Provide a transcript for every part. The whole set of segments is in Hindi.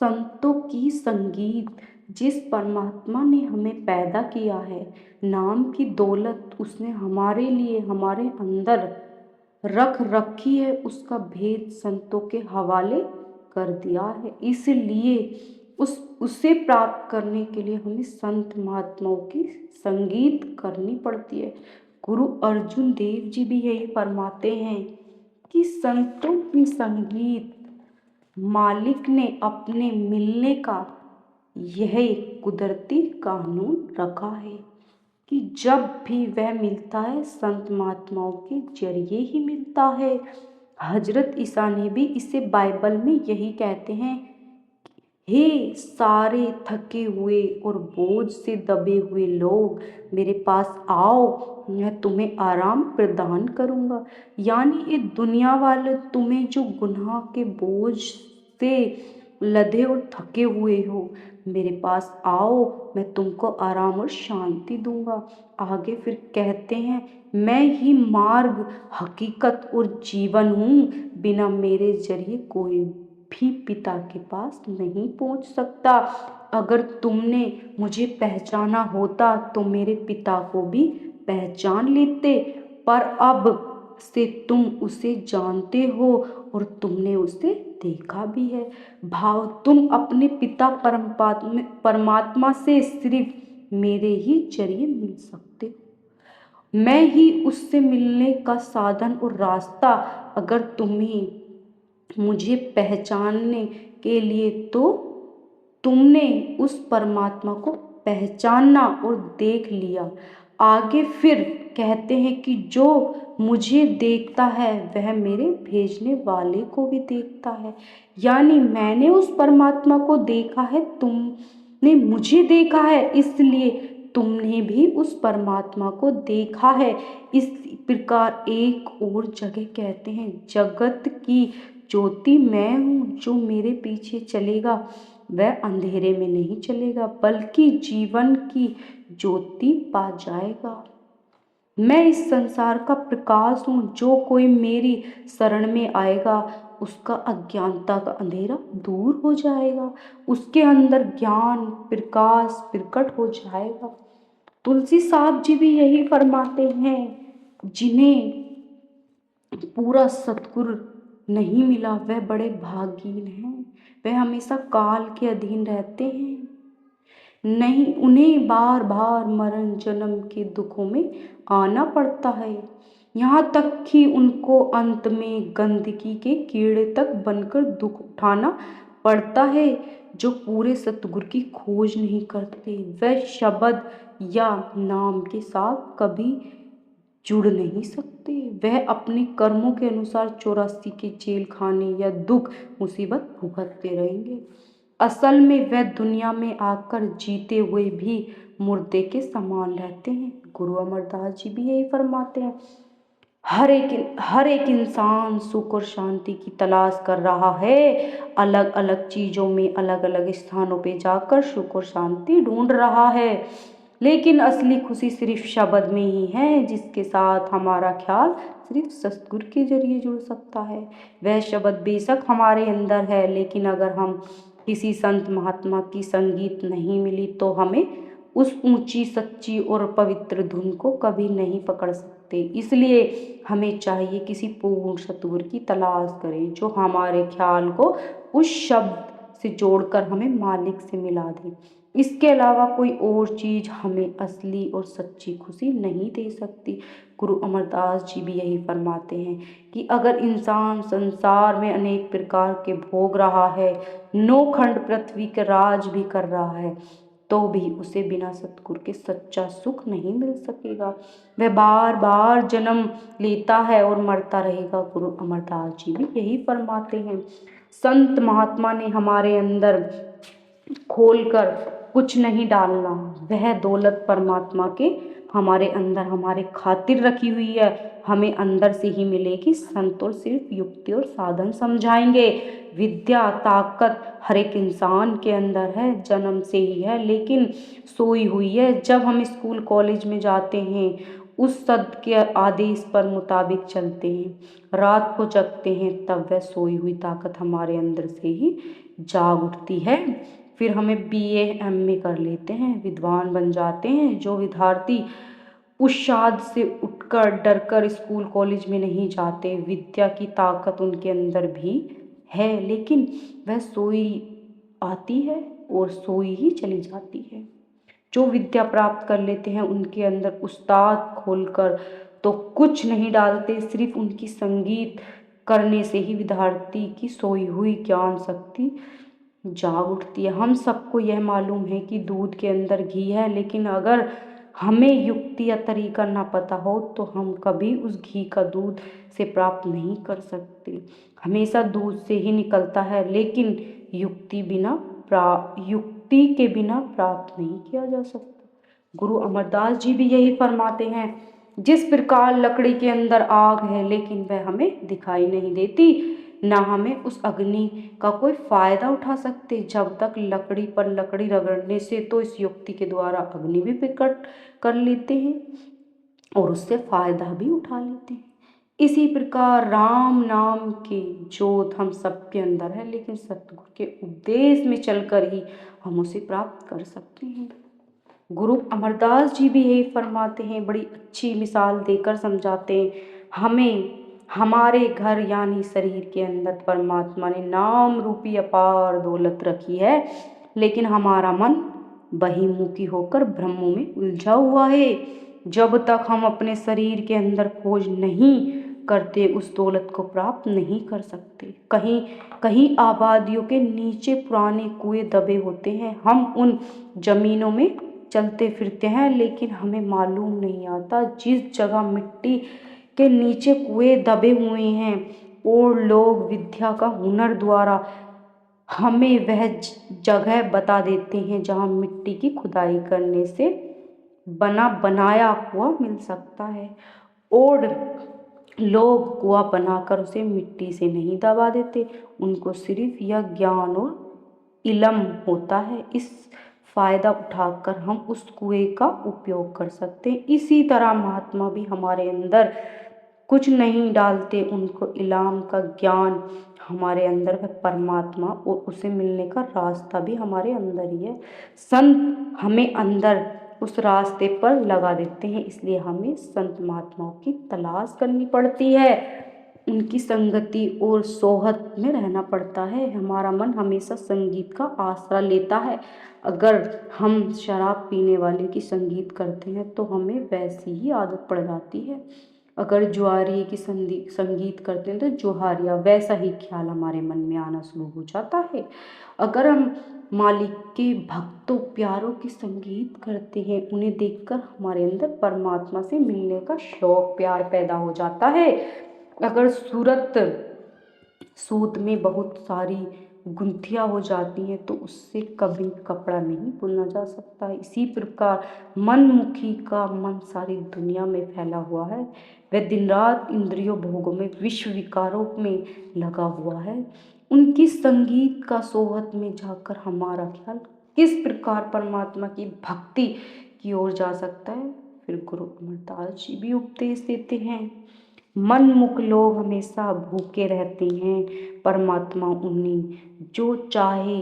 संतों की संगीत। जिस परमात्मा ने हमें पैदा किया है, नाम की दौलत उसने हमारे लिए हमारे अंदर रख रखी है, उसका भेद संतों के हवाले कर दिया है। इसलिए उसे प्राप्त करने के लिए हमें संत महात्माओं की संगीत करनी पड़ती है। गुरु अर्जुन देव जी भी यही फरमाते हैं कि संतों की संगीत मालिक ने अपने मिलने का यह एक कुदरती कानून रखा है कि जब भी वह मिलता है संत महात्माओं के जरिए ही मिलता है। हजरत ईसा ने भी इसे बाइबल में यही कहते हैं, हे सारे थके हुए और बोझ से दबे हुए लोग, मेरे पास आओ, मैं तुम्हें आराम प्रदान करूंगा। यानी ये दुनिया वाले तुम्हें जो गुनाह के बोझ से लदे और थके हुए हो, मेरे पास आओ, मैं तुमको आराम और शांति दूंगा। आगे फिर कहते हैं, मैं ही मार्ग, हकीकत और जीवन हूँ, बिना मेरे जरिए कोई भी पिता के पास नहीं पहुंच सकता। अगर तुमने मुझे पहचाना होता तो मेरे पिता को भी पहचान लेते, पर अब से तुम उसे जानते हो और तुमने उसे देखा भी है। भाव, तुम अपने पिता परमात्मा से सिर्फ मेरे ही जरिए मिल सकते हो। मैं ही उससे मिलने का साधन और रास्ता। अगर तुम्हें मुझे पहचानने के लिए तो तुमने उस परमात्मा को पहचानना और देख लिया। आगे फिर कहते हैं कि जो मुझे देखता है वह मेरे भेजने वाले को भी देखता है। यानी मैंने उस परमात्मा को देखा है, तुमने मुझे देखा है, इसलिए तुमने भी उस परमात्मा को देखा है। इस प्रकार एक और जगह कहते हैं, जगत की ज्योति मैं हूँ, जो मेरे पीछे चलेगा वह अंधेरे में नहीं चलेगा बल्कि जीवन की ज्योति पा जाएगा। मैं इस संसार का प्रकाश हूँ, जो कोई मेरी शरण में आएगा उसका अज्ञानता का अंधेरा दूर हो जाएगा, उसके अंदर ज्ञान प्रकाश प्रकट हो जाएगा। तुलसी साहब जी भी यही फरमाते हैं, जिन्हें पूरा सतगुरु नहीं मिला वह बड़े भागीन हैं, वह हमेशा काल के अधीन रहते हैं, नहीं उन्हें बार बार मरण जन्म के दुखों में आना पड़ता है, यहाँ तक कि उनको अंत में गंदगी के कीड़े तक बनकर दुख उठाना पड़ता है। जो पूरे सतगुरु की खोज नहीं करते वह शब्द या नाम के साथ कभी जुड़ नहीं सकते। वह अपने कर्मों के अनुसार 84 के जेल खाने या दुख मुसीबत भुगतते रहेंगे। असल में वह दुनिया में आकर जीते हुए भी मुर्दे के समान रहते हैं। गुरु अमरदास जी भी यही फरमाते हैं, हर एक इंसान सुख और शांति की तलाश कर रहा है, अलग अलग चीज़ों में अलग अलग स्थानों पे जाकर सुख और शांति ढूंढ रहा है, लेकिन असली खुशी सिर्फ शब्द में ही है, जिसके साथ हमारा ख्याल सिर्फ सतगुरु के जरिए जुड़ सकता है। वह शब्द बेशक हमारे अंदर है, लेकिन अगर हम किसी संत महात्मा की संगीत नहीं मिली तो हमें उस ऊंची सच्ची और पवित्र धुन को कभी नहीं पकड़ सकते। इसलिए हमें चाहिए किसी पूर्ण सतगुरु की तलाश करें, जो हमारे ख्याल को उस शब्द से जोड़कर हमें मालिक से मिला दे। इसके अलावा कोई और चीज़ हमें असली और सच्ची खुशी नहीं दे सकती। गुरु अमरदास जी भी यही फरमाते हैं कि अगर इंसान संसार में अनेक प्रकार के भोग रहा है, 9 खंड पृथ्वी के राज भी कर रहा है, तो भी उसे बिना सतगुरु के सच्चा सुख नहीं मिल सकेगा। वह बार बार जन्म लेता है और मरता रहेगा। गुरु अमरदास जी भी यही फरमाते हैं। संत महात्मा ने हमारे अंदर खोलकर कुछ नहीं डालना, वह दौलत परमात्मा के हमारे अंदर हमारे खातिर रखी हुई है, हमें अंदर से ही मिलेगी। संत और सिर्फ युक्ति और साधन समझाएंगे। विद्या ताकत हर एक इंसान के अंदर है, जन्म से ही है, लेकिन सोई हुई है। जब हम स्कूल कॉलेज में जाते हैं, उस सद के आदेश पर मुताबिक चलते हैं, रात को जगते हैं, तब वह सोई हुई ताकत हमारे अंदर से ही जाग उठती है। फिर हमें BA MA कर लेते हैं, विद्वान बन जाते हैं। जो विद्यार्थी उच्छाद से उठकर डरकर स्कूल कॉलेज में नहीं जाते, विद्या की ताकत उनके अंदर भी है, लेकिन वह सोई आती है और सोई ही चली जाती है। जो विद्या प्राप्त कर लेते हैं उनके अंदर उस्ताद खोलकर तो कुछ नहीं डालते, सिर्फ उनकी संगीत करने से ही विद्यार्थी की सोई हुई ज्ञान शक्ति जाग उठती है। हम सबको यह मालूम है कि दूध के अंदर घी है, लेकिन अगर हमें युक्ति या तरीका ना पता हो तो हम कभी उस घी का दूध से प्राप्त नहीं कर सकते। हमेशा दूध से ही निकलता है, लेकिन युक्ति के बिना प्राप्त नहीं किया जा सकता। गुरु अमरदास जी भी यही फरमाते हैं, जिस प्रकार लकड़ी के अंदर आग है लेकिन वह हमें दिखाई नहीं देती, ना हमें उस अग्नि का कोई फायदा उठा सकते। जब तक लकड़ी पर लकड़ी रगड़ने से तो इस युक्ति के द्वारा अग्नि भी प्रकट कर लेते हैं और उससे फायदा भी उठा लेते हैं। इसी प्रकार राम नाम की जोत हम सबके अंदर है, लेकिन सतगुरु के उपदेश में चलकर ही हम उसे प्राप्त कर सकते हैं। गुरु अमरदास जी भी यही फरमाते हैं, बड़ी अच्छी मिसाल देकर समझाते हैं हमें। हमारे घर यानी शरीर के अंदर परमात्मा ने नाम रूपी अपार दौलत रखी है, लेकिन हमारा मन बहिर्मुखी होकर भ्रमों में उलझा हुआ है। जब तक हम अपने शरीर के अंदर खोज नहीं करते उस दौलत को प्राप्त नहीं कर सकते। कहीं कहीं आबादियों के नीचे पुराने कुएं दबे होते हैं। हम उन जमीनों में चलते फिरते हैं, लेकिन हमें मालूम नहीं आता जिस जगह मिट्टी के नीचे कुएं दबे हुए हैं और लोग विद्या का हुनर द्वारा हमें वह जगह बता देते हैं जहाँ मिट्टी की खुदाई करने से बनाया कुआं मिल सकता है, और लोग कुआं बनाकर उसे मिट्टी से नहीं दबा देते। उनको सिर्फ यह ज्ञान और इल्म होता है, इस फायदा उठाकर हम उस कुएं का उपयोग कर सकते हैं। इसी तरह महात्मा भी हमारे अंदर कुछ नहीं डालते, उनको इल्म का ज्ञान हमारे अंदर है, परमात्मा और उसे मिलने का रास्ता भी हमारे अंदर ही है। संत हमें अंदर उस रास्ते पर लगा देते हैं, इसलिए हमें संत महात्माओं की तलाश करनी पड़ती है, उनकी संगति और सोहत में रहना पड़ता है। हमारा मन हमेशा संगीत का आसरा लेता है। अगर हम शराब पीने वाले की संगीत करते हैं तो हमें वैसी ही आदत पड़ जाती है। अगर जुआरी की संगीत करते हैं तो जुहारिया वैसा ही ख्याल हमारे मन में आना शुरू हो जाता है। अगर हम मालिक के भक्तों प्यारों की संगीत करते हैं, उन्हें देखकर हमारे अंदर परमात्मा से मिलने का शौक प्यार पैदा हो जाता है। अगर सूत में बहुत सारी गुंथियाँ हो जाती हैं तो उससे कभी कपड़ा नहीं बुना जा सकता। इसी प्रकार मनमुखी का मन सारी दुनिया में फैला हुआ है, वह दिन रात इंद्रियों भोगों में विश्व विकारों में लगा हुआ है। उनकी संगीत का सोहत में जाकर हमारा ख्याल किस प्रकार परमात्मा की भक्ति की ओर जा सकता है। फिर गुरु अमरदास जी भी उपदेश देते हैं, मनमुख लोग हमेशा भूखे रहते हैं, परमात्मा उन्हें जो चाहे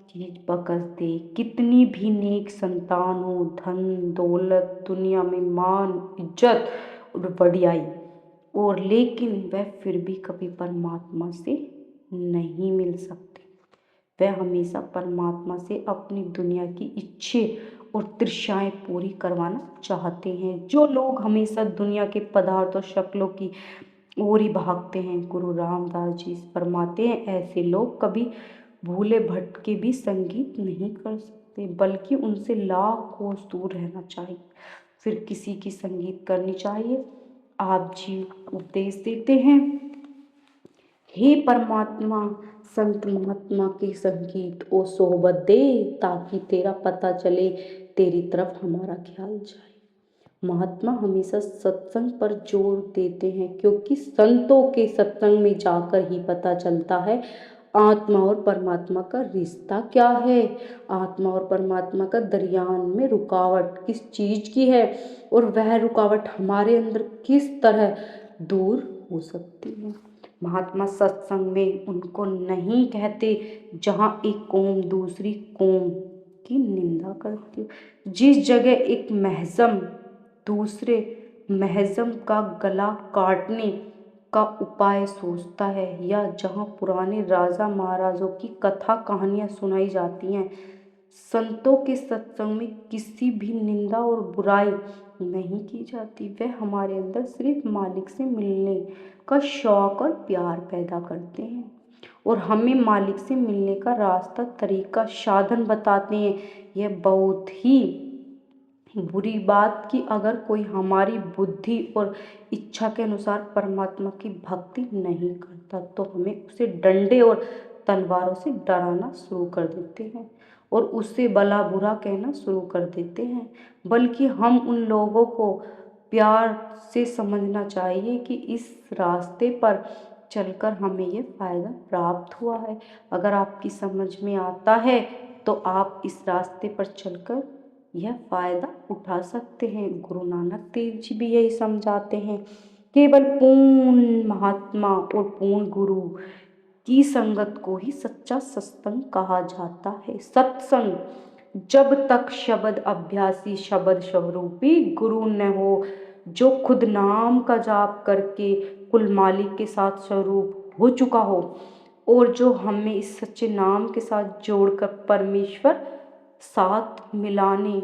चीज बख्श दे। कितनी भी नेक संतान हो, धन दौलत दुनिया में मान इज्जत और बढ़ियाई, और लेकिन वह फिर भी कभी परमात्मा से नहीं मिल सकते। वह हमेशा परमात्मा से अपनी दुनिया की इच्छे और तृष्णाएं पूरी करवाना चाहते हैं। जो लोग हमेशा दुनिया के पदार्थ और शक्लों की ओर ही भागते हैं, गुरु रामदास जी फरमाते हैं, ऐसे लोग कभी भूले भटके भी संगीत नहीं कर सकते, बल्कि उनसे लाख कोस दूर रहना चाहिए, फिर किसी की संगीत करनी चाहिए। आप जी उपदेश देते हैं, हे परमात्मा संत महात्मा के संगीत ओ सोहबत दे, ताकि तेरा पता चले, तेरी तरफ हमारा ख्याल जाए। महात्मा हमेशा सत्संग पर जोर देते हैं, क्योंकि संतों के सत्संग में जाकर ही पता चलता है आत्मा और परमात्मा का रिश्ता क्या है, आत्मा और परमात्मा का दरमियान में रुकावट किस चीज की है, और वह रुकावट हमारे अंदर किस तरह दूर हो सकती है। महात्मा सत्संग में उनको नहीं कहते जहाँ एक कौम दूसरी कौम की निंदा करती हो। जिस जगह एक महजम दूसरे महजम का गला काटने का उपाय सोचता है, या जहाँ पुराने राजा महाराजों की कथा कहानियाँ सुनाई जाती हैं, संतों के सत्संग में किसी भी निंदा और बुराई नहीं की जाती। वह हमारे अंदर सिर्फ मालिक से मिलने का शौक और प्यार पैदा करते हैं और हमें मालिक से मिलने का रास्ता, तरीका, साधन बताते हैं। यह बहुत ही बुरी बात कि अगर कोई हमारी बुद्धि और इच्छा के अनुसार परमात्मा की भक्ति नहीं करता तो हमें उसे डंडे और तलवारों से डराना शुरू कर देते हैं और उससे भला बुरा कहना शुरू कर देते हैं। बल्कि हम उन लोगों को प्यार से समझना चाहिए कि इस रास्ते पर चलकर हमें ये फ़ायदा प्राप्त हुआ है। अगर आपकी समझ में आता है तो आप इस रास्ते पर चलकर यह फ़ायदा उठा सकते हैं। गुरु नानक देव जी भी यही समझाते हैं, केवल पूर्ण महात्मा और पूर्ण गुरु की संगत को ही सच्चा सत्संग कहा जाता है। सत्संग जब तक शब्द अभ्यासी शब्द स्वरूपी गुरु न हो, जो खुद नाम का जाप करके कुल मालिक के साथ स्वरूप हो चुका हो और जो हमें इस सच्चे नाम के साथ जोड़कर परमेश्वर साथ मिलाने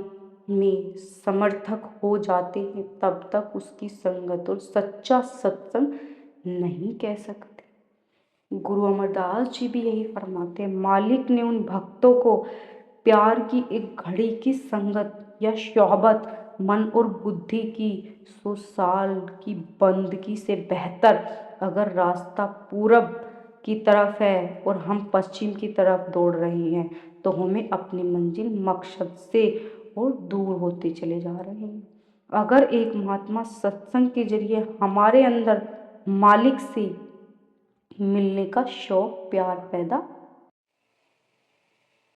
में समर्थक हो जाते हैं, तब तक उसकी संगत और सच्चा सत्संग नहीं कह सकते। गुरु अमरदास जी भी यही फरमाते हैं, मालिक ने उन भक्तों को प्यार की एक घड़ी की संगत या शौबत मन और बुद्धि की 100 साल की बंदगी से बेहतर। अगर रास्ता पूरब की तरफ है और हम पश्चिम की तरफ दौड़ रहे हैं तो हमें अपनी मंजिल मकसद से और दूर होते चले जा रहे हैं। अगर एक महात्मा सत्संग के जरिए हमारे अंदर मालिक से मिलने का शौक प्यार पैदा